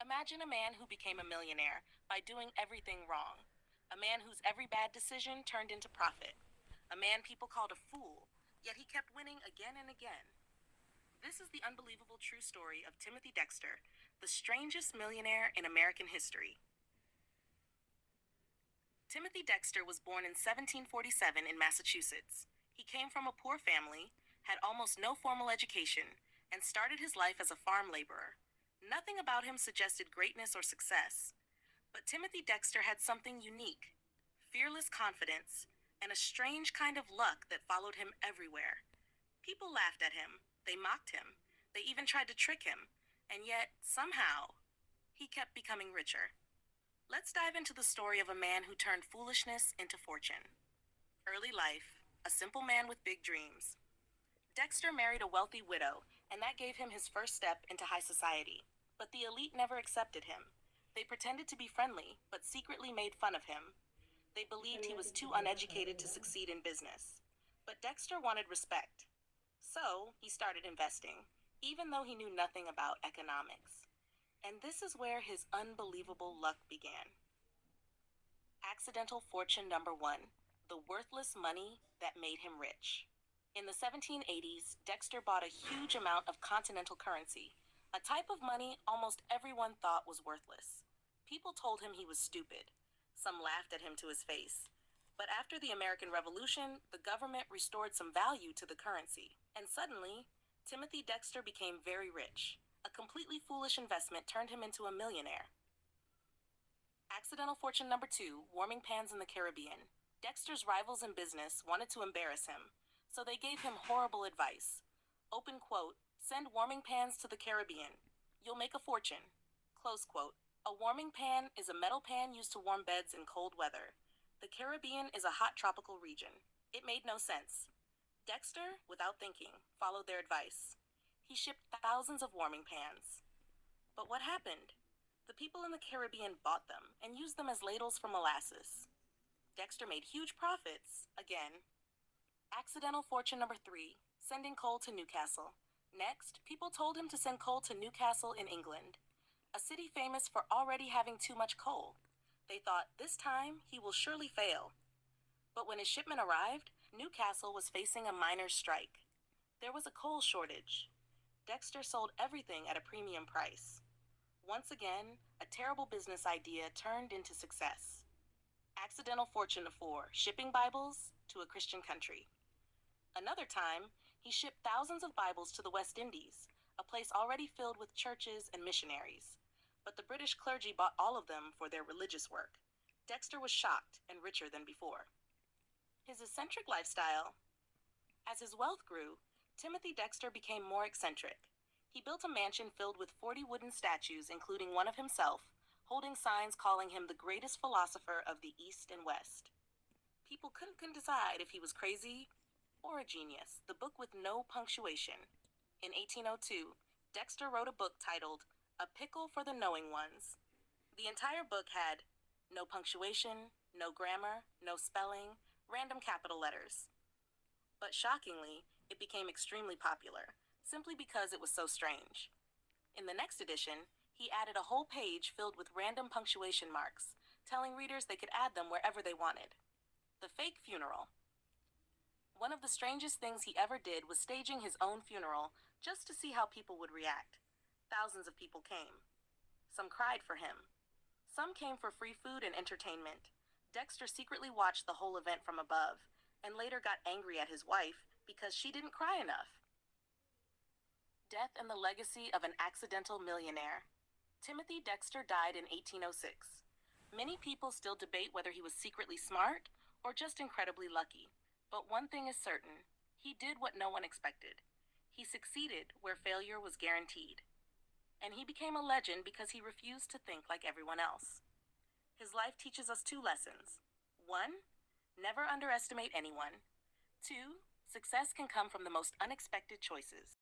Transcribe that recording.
Imagine a man who became a millionaire by doing everything wrong. A man whose every bad decision turned into profit. A man people called a fool, yet he kept winning again and again. This is the unbelievable true story of Timothy Dexter, the strangest millionaire in American history. Timothy Dexter was born in 1747 in Massachusetts. He came from a poor family, had almost no formal education, and started his life as a farm laborer. Nothing about him suggested greatness or success. But Timothy Dexter had something unique: fearless confidence and a strange kind of luck that followed him everywhere. People laughed at him, they mocked him, they even tried to trick him, and yet, somehow, he kept becoming richer. Let's dive into the story of a man who turned foolishness into fortune. Early life: a simple man with big dreams. Dexter married a wealthy widow, and that gave him his first step into high society. But the elite never accepted him. They pretended to be friendly, but secretly made fun of him. They believed he was too uneducated to succeed in business. But Dexter wanted respect. So he started investing, even though he knew nothing about economics. And this is where his unbelievable luck began. Accidental fortune number one: the worthless money that made him rich. In the 1780s, Dexter bought a huge amount of continental currency, a type of money almost everyone thought was worthless. People told him he was stupid. Some laughed at him to his face. But after the American Revolution, the government restored some value to the currency. And suddenly, Timothy Dexter became very rich. A completely foolish investment turned him into a millionaire. Accidental fortune number two: warming pans in the Caribbean. Dexter's rivals in business wanted to embarrass him, so they gave him horrible advice. Open quote: send warming pans to the Caribbean. You'll make a fortune. Close quote. A warming pan is a metal pan used to warm beds in cold weather. The Caribbean is a hot tropical region. It made no sense. Dexter, without thinking, followed their advice. He shipped thousands of warming pans. But what happened? The people in the Caribbean bought them and used them as ladles for molasses. Dexter made huge profits, again. Accidental fortune number three: sending coal to Newcastle. Next, people told him to send coal to Newcastle in England, a city famous for already having too much coal. They thought, this time he will surely fail. But when his shipment arrived, Newcastle was facing a miners' strike. There was a coal shortage. Dexter sold everything at a premium price. Once again, a terrible business idea turned into success. Accidental fortune four: shipping Bibles to a Christian country. Another time, he shipped thousands of Bibles to the West Indies, a place already filled with churches and missionaries. But the British clergy bought all of them for their religious work. Dexter was shocked and richer than before. His eccentric lifestyle. As his wealth grew, Timothy Dexter became more eccentric. He built a mansion filled with 40 wooden statues, including one of himself, holding signs calling him the greatest philosopher of the East and West. People couldn't decide if he was crazy or a genius. The book with no punctuation. In 1802, Dexter wrote a book titled A Pickle for the Knowing Ones. The entire book had no punctuation, no grammar, no spelling, random capital letters. But shockingly, it became extremely popular, simply because it was so strange. In the next edition, he added a whole page filled with random punctuation marks, telling readers they could add them wherever they wanted. The fake funeral. One of the strangest things he ever did was staging his own funeral just to see how people would react. Thousands of people came. Some cried for him. Some came for free food and entertainment. Dexter secretly watched the whole event from above, and later got angry at his wife because she didn't cry enough. Death and the legacy of an accidental millionaire. Timothy Dexter died in 1806. Many people still debate whether he was secretly smart or just incredibly lucky. But one thing is certain: he did what no one expected. He succeeded where failure was guaranteed. And he became a legend because he refused to think like everyone else. His life teaches us two lessons. 1. Never underestimate anyone. 2. Success can come from the most unexpected choices.